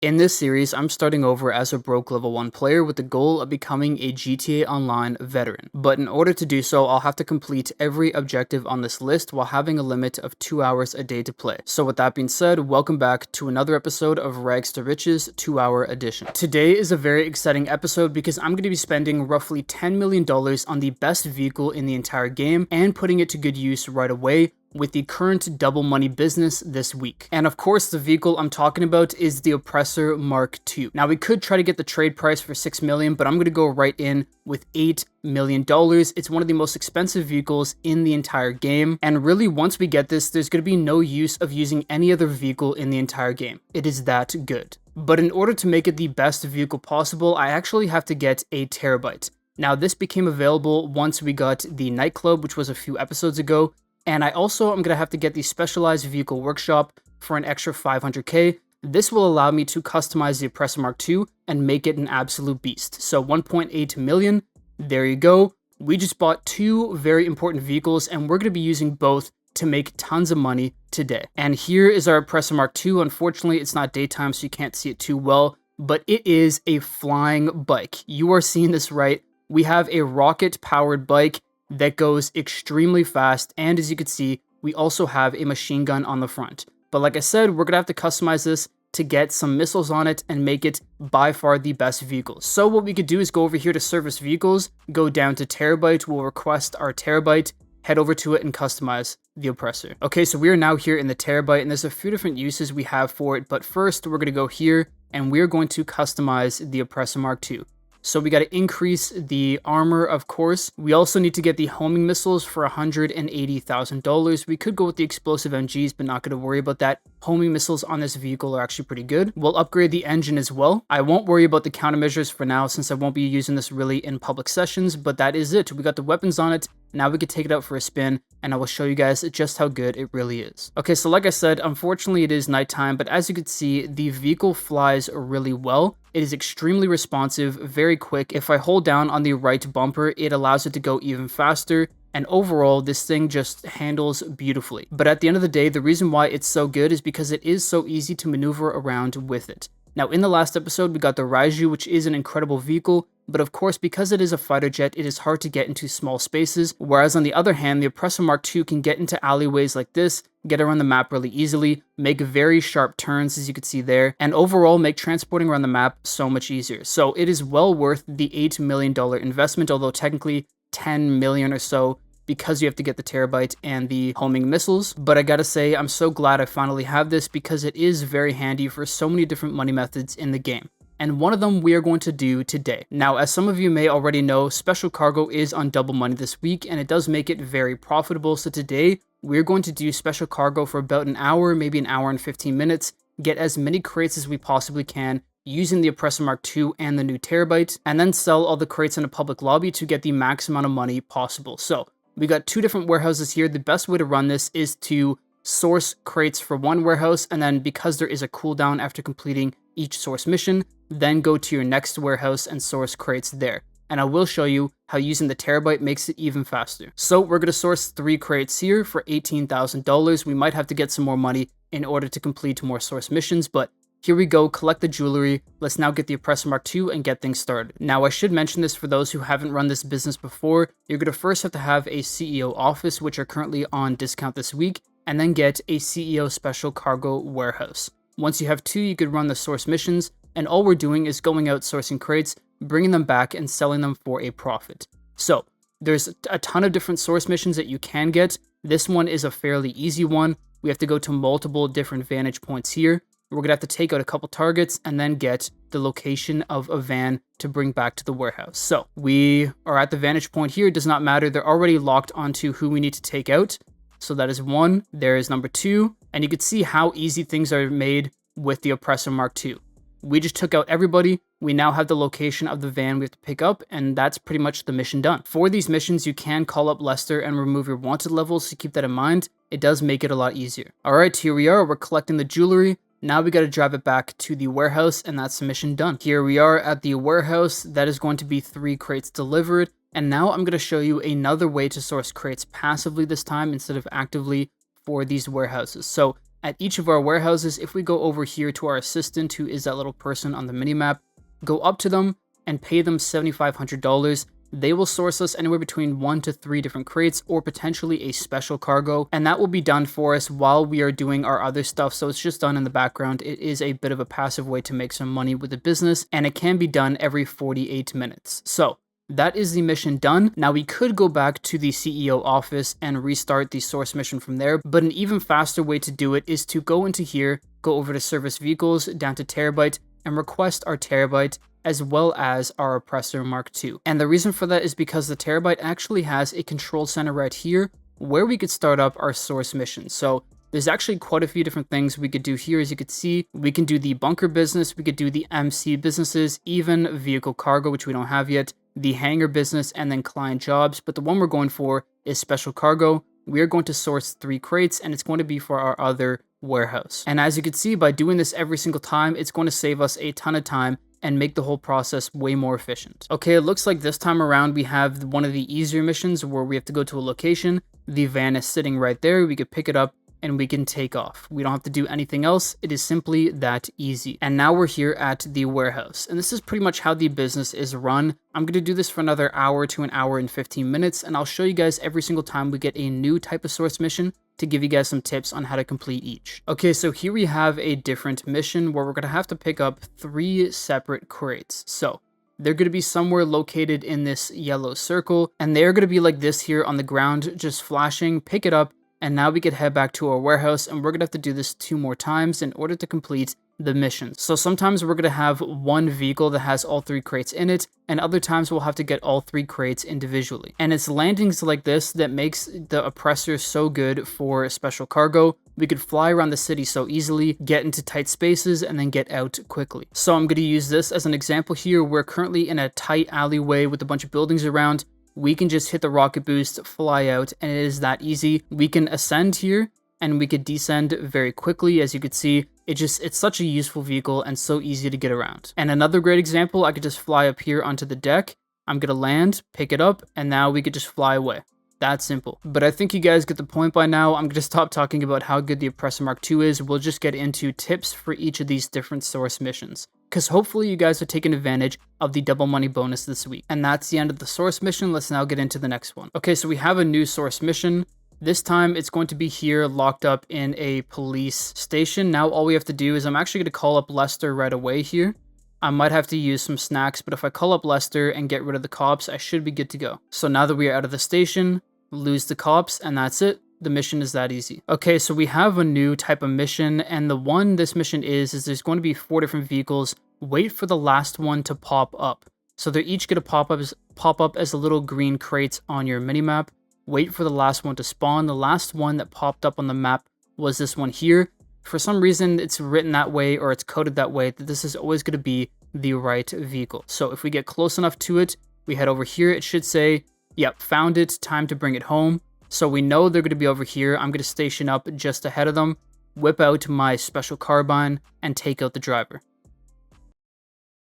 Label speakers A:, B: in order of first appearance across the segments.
A: In this series, I'm starting over as a broke level 1 player with the goal of becoming a GTA Online veteran. But in order to do so, I'll have to complete every objective on this list while having a limit of 2 hours a day to play. So with that being said, welcome back to another episode of Rags to Riches 2-hour edition. Today is a very exciting episode because I'm going to be spending roughly $10 million on the best vehicle in the entire game and putting it to good use right away with the current double money business this week. And of course, the vehicle I'm talking about is the Oppressor MK II. Now we could try to get the trade price for $6 million, but I'm gonna go right in with $8 million. It's one of the most expensive vehicles in the entire game. And really, once we get this, there's gonna be no use of using any other vehicle in the entire game. It is that good. But in order to make it the best vehicle possible, I actually have to get a terabyte. Now this became available once we got the nightclub, which was a few episodes ago. And I also am going to have to get the Specialized Vehicle Workshop for an extra 500k. This will allow me to customize the Oppressor MK II and make it an absolute beast. So 1.8 million, there you go. We just bought two very important vehicles and we're going to be using both to make tons of money today. And here is our Oppressor MK II. Unfortunately, it's not daytime, so you can't see it too well, but it is a flying bike. You are seeing this right. We have a rocket-powered bike that goes extremely fast, and as you can see, we also have a machine gun on the front. But like I said, we're gonna have to customize this to get some missiles on it and make it by far the best vehicle. So what we could do is go over here to service vehicles, go down to terabyte, we'll request our terabyte, head over to it and customize the Oppressor. Okay, so we are now here in the terabyte, and there's a few different uses we have for it, but first we're gonna go here and we're going to customize the Oppressor MK II. So we got to increase the armor, of course. We also need to get the homing missiles for $180,000. We could go with the explosive MGs, but not going to worry about that. Homing missiles on this vehicle are actually pretty good. We'll upgrade the engine as well. I won't worry about the countermeasures for now since I won't be using this really in public sessions, but that is it. We got the weapons on it. Now we can take it out for a spin and I will show you guys just how good it really is. Okay, so like I said, unfortunately it is nighttime, but as you can see, the vehicle flies really well. It is extremely responsive, very quick. If I hold down on the right bumper, it allows it to go even faster. And overall, this thing just handles beautifully. But at the end of the day, the reason why it's so good is because it is so easy to maneuver around with it. Now, in the last episode, we got the Raiju, which is an incredible vehicle, but of course, because it is a fighter jet, it is hard to get into small spaces, whereas on the other hand, the Oppressor MK II can get into alleyways like this, get around the map really easily, make very sharp turns, as you can see there, and overall make transporting around the map so much easier. So it is well worth the $8 million investment, although technically 10 million or so, because you have to get the terabyte and the homing missiles. But I gotta say, I'm so glad I finally have this because it is very handy for so many different money methods in the game. And one of them we are going to do today. Now, as some of you may already know, special cargo is on double money this week, and it does make it very profitable. So today, we're going to do special cargo for about an hour, maybe an hour and 15 minutes, get as many crates as we possibly can, using the Oppressor MK II and the new terabyte, and then sell all the crates in a public lobby to get the max amount of money possible. So we got two different warehouses here. The best way to run this is to source crates for one warehouse, and then because there is a cooldown after completing each source mission, then go to your next warehouse and source crates there. And I will show you how using the terabyte makes it even faster. So we're going to source 3 crates here for $18,000. We might have to get some more money in order to complete more source missions, but here we go, collect the jewelry. Let's now get the Oppressor MK II and get things started. Now, I should mention this for those who haven't run this business before. You're going to first have to have a CEO office, which are currently on discount this week, and then get a CEO special cargo warehouse. Once you have 2, you could run the source missions, and all we're doing is going out sourcing crates, bringing them back, and selling them for a profit. So there's a ton of different source missions that you can get. This one is a fairly easy one. We have to go to multiple different vantage points here. We're going to have to take out a couple targets and then get the location of a van to bring back to the warehouse. So we are at the vantage point here. It does not matter. They're already locked onto who we need to take out. So that is 1. There is number 2. And you can see how easy things are made with the Oppressor MK II. We just took out everybody. We now have the location of the van we have to pick up, and that's pretty much the mission done. For these missions, you can call up Lester and remove your wanted levels, so keep that in mind. It does make it a lot easier. All right, here we are. We're collecting the jewelry. Now we got to drive it back to the warehouse, and that's the mission done. Here we are at the warehouse. That is going to be 3 crates delivered. And now I'm going to show you another way to source crates passively this time instead of actively for these warehouses. So at each of our warehouses, if we go over here to our assistant, who is that little person on the minimap, go up to them and pay them $7,500, they will source us anywhere between 1 to 3 different crates or potentially a special cargo, and that will be done for us while we are doing our other stuff. So it's just done in the background. It is a bit of a passive way to make some money with the business, and it can be done every 48 minutes. So that is the mission done. Now we could go back to the CEO office and restart the source mission from there, but an even faster way to do it is to go into here, go over to service vehicles, down to terabyte, and request our terabyte, as well as our Oppressor Mark II. And the reason for that is because the terabyte actually has a control center right here where we could start up our source mission. So there's actually quite a few different things we could do here. As you can see, we can do the bunker business, we could do the MC businesses, even vehicle cargo, which we don't have yet, the hangar business, and then client jobs. But the one we're going for is special cargo. We are going to source 3 crates, and it's going to be for our other warehouse. And as you can see, by doing this every single time, it's going to save us a ton of time and make the whole process way more efficient. Okay, it looks like this time around we have one of the easier missions where we have to go to a location. The van is sitting right there. We could pick it up and we can take off. We don't have to do anything else. It is simply that easy. And now we're here at the warehouse. And this is pretty much how the business is run. I'm going to do this for another hour to an hour and 15 minutes. And I'll show you guys every single time we get a new type of source mission to give you guys some tips on how to complete each. Okay, so here we have a different mission where we're going to have to pick up 3 separate crates. So they're going to be somewhere located in this yellow circle. And they're going to be like this here on the ground, just flashing. Pick it up. And now we could head back to our warehouse, and we're going to have to do this 2 more times in order to complete the mission. So sometimes we're going to have one vehicle that has all 3 crates in it, and other times we'll have to get all 3 crates individually. And it's landings like this that makes the Oppressor so good for special cargo. We could fly around the city so easily, get into tight spaces, and then get out quickly. So I'm going to use this as an example here. We're currently in a tight alleyway with a bunch of buildings around. We can just hit the rocket boost, fly out, and it is that easy. We can ascend here, and we could descend very quickly. As you can see, it's such a useful vehicle and so easy to get around. And another great example, I could just fly up here onto the deck. I'm gonna land, pick it up, and now we could just fly away. That simple. But I think you guys get the point by now. I'm going to stop talking about how good the Oppressor Mark II is. We'll just get into tips for each of these different source missions, because hopefully you guys are taking advantage of the double money bonus this week. And that's the end of the source mission. Let's now get into the next one. Okay, so we have a new source mission. This time it's going to be here locked up in a police station. Now all we have to do is I'm actually going to call up Lester right away here. I might have to use some snacks, but if I call up Lester and get rid of the cops, I should be good to go. So now that we are out of the station, lose the cops, and that's it. The mission is that easy. Okay, so we have a new type of mission, and the one this mission is there's going to be 4 different vehicles. Wait for the last one to pop up. So they're each going to pop up as a little green crates on your minimap. Wait for the last one to spawn. The last one that popped up on the map was this one here. For some reason, it's written that way, or it's coded that way, that this is always going to be the right vehicle. So if we get close enough to it, we head over here. It should say, yep, found it, time to bring it home. So we know they're going to be over here. I'm going to station up just ahead of them, whip out my special carbine, and take out the driver.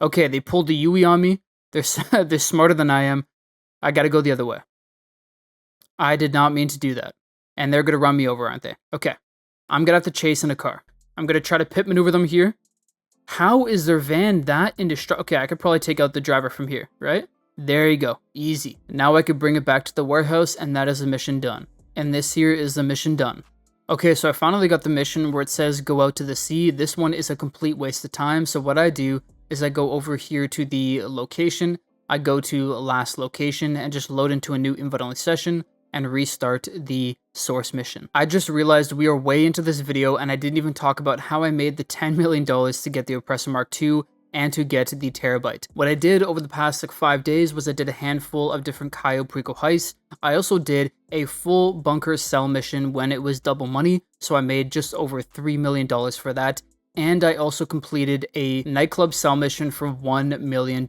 A: Okay, they pulled the Yui on me. They're smarter than I am. I got to go the other way. I did not mean to do that. And they're going to run me over, aren't they? Okay, I'm going to have to chase in a car. I'm going to try to pit maneuver them here. How is their van that indestructible? Okay, I could probably take out the driver from here, right? There you go. Easy. Now I could bring it back to the warehouse, and that is the mission done. And this here is the mission done. Okay, so I finally got the mission where it says go out to the sea. This one is a complete waste of time. So what I do is I go over here to the location. I go to last location and just load into a new invite-only session and restart the source mission. I just realized we are way into this video and I didn't even talk about how I made the $10 million to get the Oppressor Mark II and to get the terabyte. What I did over the past 5 days was I did a handful of different Cayo Perico heists. I also did a full bunker sell mission when it was double money, so I made just over $3 million for that. And I also completed a nightclub sell mission for $1 million.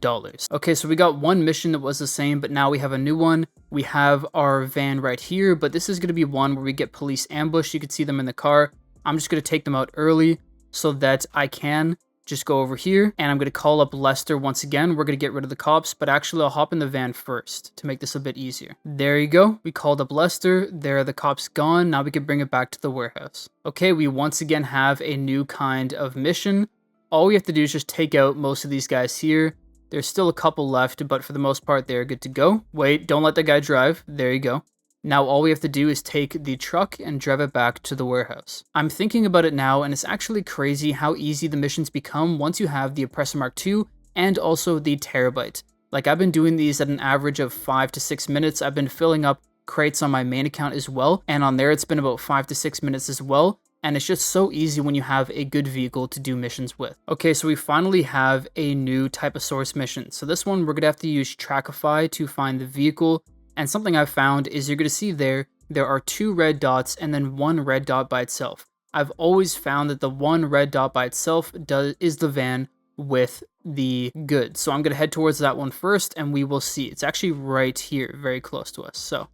A: Okay, so we got one mission that was the same, but now we have a new one. We have our van right here, but this is going to be one where we get police ambush. You can see them in the car. I'm just going to take them out early so that I can just go over here, and I'm going to call up Lester once again. We're going to get rid of the cops, but actually I'll hop in the van first to make this a bit easier. There you go. We called up Lester. There are the cops gone. Now we can bring it back to the warehouse. Okay, we once again have a new kind of mission. All we have to do is just take out most of these guys here. There's still a couple left, but for the most part, they're good to go. Wait, don't let the guy drive. There you go. Now all we have to do is take the truck and drive it back to the warehouse. I'm thinking about it now, and it's actually crazy how easy the missions become once you have the Oppressor Mark II and also the Terabyte. Like, I've been doing these at an average of 5 to 6 minutes. I've been filling up crates on my main account as well, and on there it's been about 5 to 6 minutes as well. And it's just so easy when you have a good vehicle to do missions with. Okay, so we finally have a new type of source mission. So this one, we're gonna have to use Trackify to find the vehicle. And something I've found is you're gonna see there are 2 red dots and then 1 red dot by itself. I've always found that the 1 red dot by itself is the van with the goods. So I'm gonna head towards that one first and we will see. It's actually right here, very close to us. So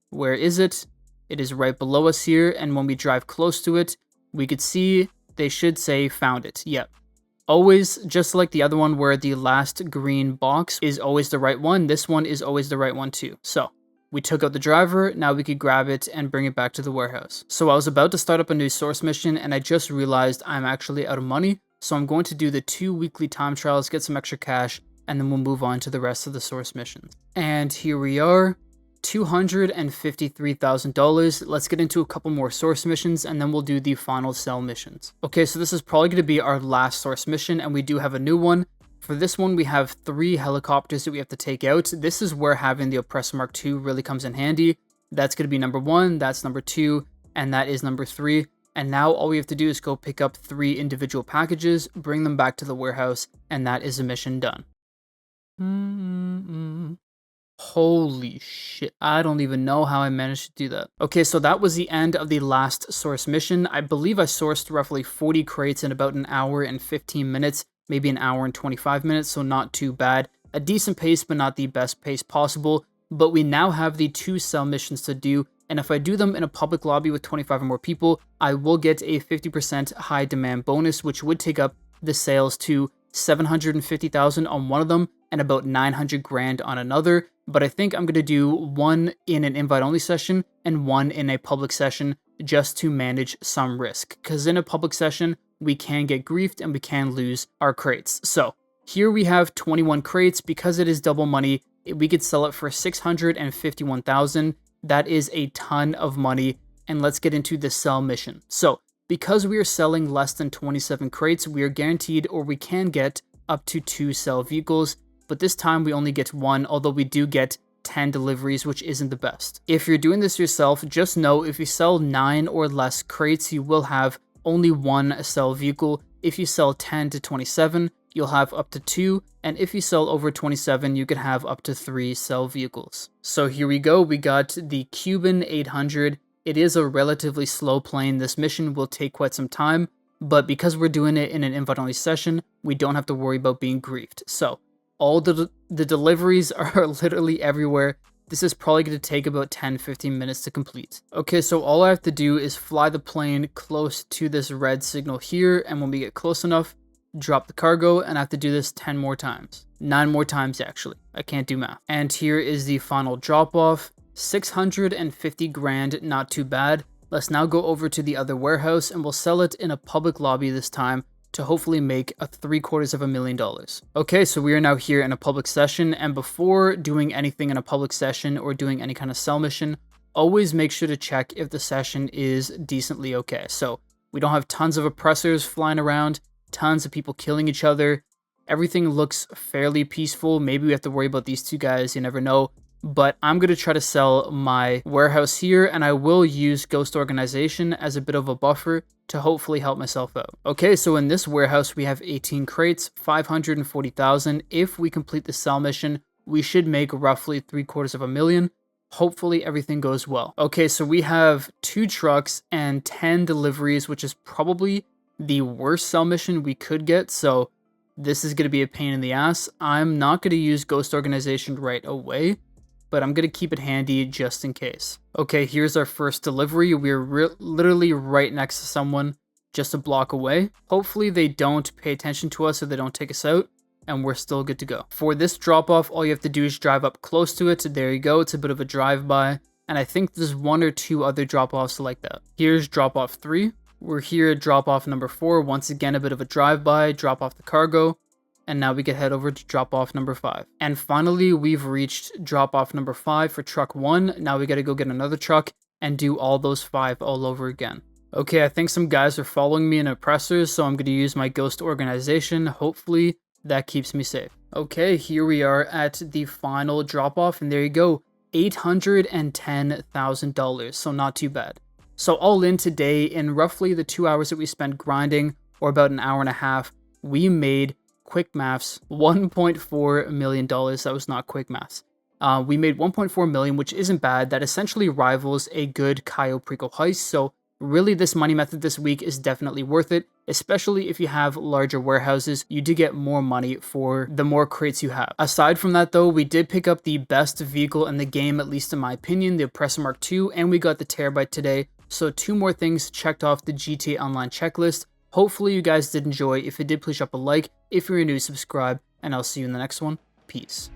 A: where is it? It is right below us here, and when we drive close to it, we could see they should say found it. Yep. Always, just like the other one where the last green box is always the right one, this one is always the right one too. So we took out the driver, now we could grab it and bring it back to the warehouse. So I was about to start up a new source mission and I just realized I'm actually out of money. So I'm going to do the 2 weekly time trials, get some extra cash, and then we'll move on to the rest of the source missions. And here we are. $253,000. Let's get into a couple more source missions and then we'll do the final sell missions. Okay, so this is probably going to be our last source mission and we do have a new one. For this one, we have 3 helicopters that we have to take out. This is where having the Oppressor Mark II really comes in handy. That's going to be number 1, that's number 2, and that is number 3. And now all we have to do is go pick up 3 individual packages, bring them back to the warehouse, and that is a mission done. Holy shit, I don't even know how I managed to do that. Okay, so that was the end of the last source mission. I believe I sourced roughly 40 crates in about an hour and 15 minutes, maybe an hour and 25 minutes, so not too bad. A decent pace, but not the best pace possible. But we now have the 2 sell missions to do, and if I do them in a public lobby with 25 or more people, I will get a 50% high demand bonus, which would take up the sales to 750,000 on one of them and about 900 grand on another. But I think I'm going to do one in an invite-only session and one in a public session just to manage some risk. Because in a public session, we can get griefed and we can lose our crates. So here we have 21 crates. Because it is double money, we could sell it for 651,000. That is a ton of money. And let's get into the sell mission. So because we are selling less than 27 crates, we are guaranteed, or we can get up to 2 sell vehicles. But this time we only get 1, although we do get 10 deliveries, which isn't the best. If you're doing this yourself, just know if you sell 9 or less crates, you will have only 1 sell vehicle. If you sell 10 to 27, you'll have up to 2, and if you sell over 27, you could have up to 3 sell vehicles. So here we go, we got the Cuban 800. It is a relatively slow plane. This mission will take quite some time, but because we're doing it in an invite-only session, we don't have to worry about being griefed. So all the deliveries are literally everywhere. This is probably going to take about 10-15 minutes to complete. Okay, so all I have to do is fly the plane close to this red signal here, and when we get close enough, drop the cargo, and I have to do this 10 more times. 9 more times, actually. I can't do math. And here is the final drop-off. 650 grand, not too bad. Let's now go over to the other warehouse, and we'll sell it in a public lobby this time, to hopefully make a $750,000. Okay, so we are now here in a public session, and before doing anything in a public session or doing any kind of sell mission, always make sure to check if the session is decently okay. So we don't have tons of oppressors flying around, tons of people killing each other. Everything looks fairly peaceful. Maybe we have to worry about these 2 guys, you never know. But I'm going to try to sell my warehouse here, and I will use Ghost Organization as a bit of a buffer to hopefully help myself out. Okay, so in this warehouse, we have 18 crates, 540,000. If we complete the sell mission, we should make roughly $750,000. Hopefully everything goes well. Okay, so we have 2 trucks and 10 deliveries, which is probably the worst sell mission we could get. So this is going to be a pain in the ass. I'm not going to use Ghost Organization right away, but I'm going to keep it handy just in case. Okay, here's our first delivery. We're literally right next to someone. just a block away. Hopefully they don't pay attention to us so they don't take us out, and we're still good to go. For this drop-off, all you have to do is drive up close to it. There you go. It's a bit of a drive-by, and I think there's 1 or 2 other drop-offs like that. Here's drop-off 3. We're here at drop-off number 4. Once again, a bit of a drive-by, drop off the cargo, and now we can head over to drop-off number 5. And finally, we've reached drop-off number 5 for truck 1. Now we gotta go get another truck and do all those 5 all over again. Okay, I think some guys are following me in Oppressors, so I'm gonna use my ghost organization. Hopefully that keeps me safe. Okay, here we are at the final drop-off, and there you go, $810,000, so not too bad. So all in today, in roughly the 2 hours that we spent grinding, or about an hour and a half, we made, quick maths, $1.4 million. That was not quick maths. We made 1.4 million, which isn't bad. That essentially rivals a good Cayo Perico heist, so really this money method this week is definitely worth it, especially if you have larger warehouses. You do get more money for the more crates you have. Aside from that though, we did pick up the best vehicle in the game, at least in my opinion, the Oppressor MK II, and we got the Terabyte today. So 2 more things checked off the GTA Online checklist. Hopefully you guys did enjoy. If you did, please drop a like. If you're new, subscribe, and I'll see you in the next one. Peace.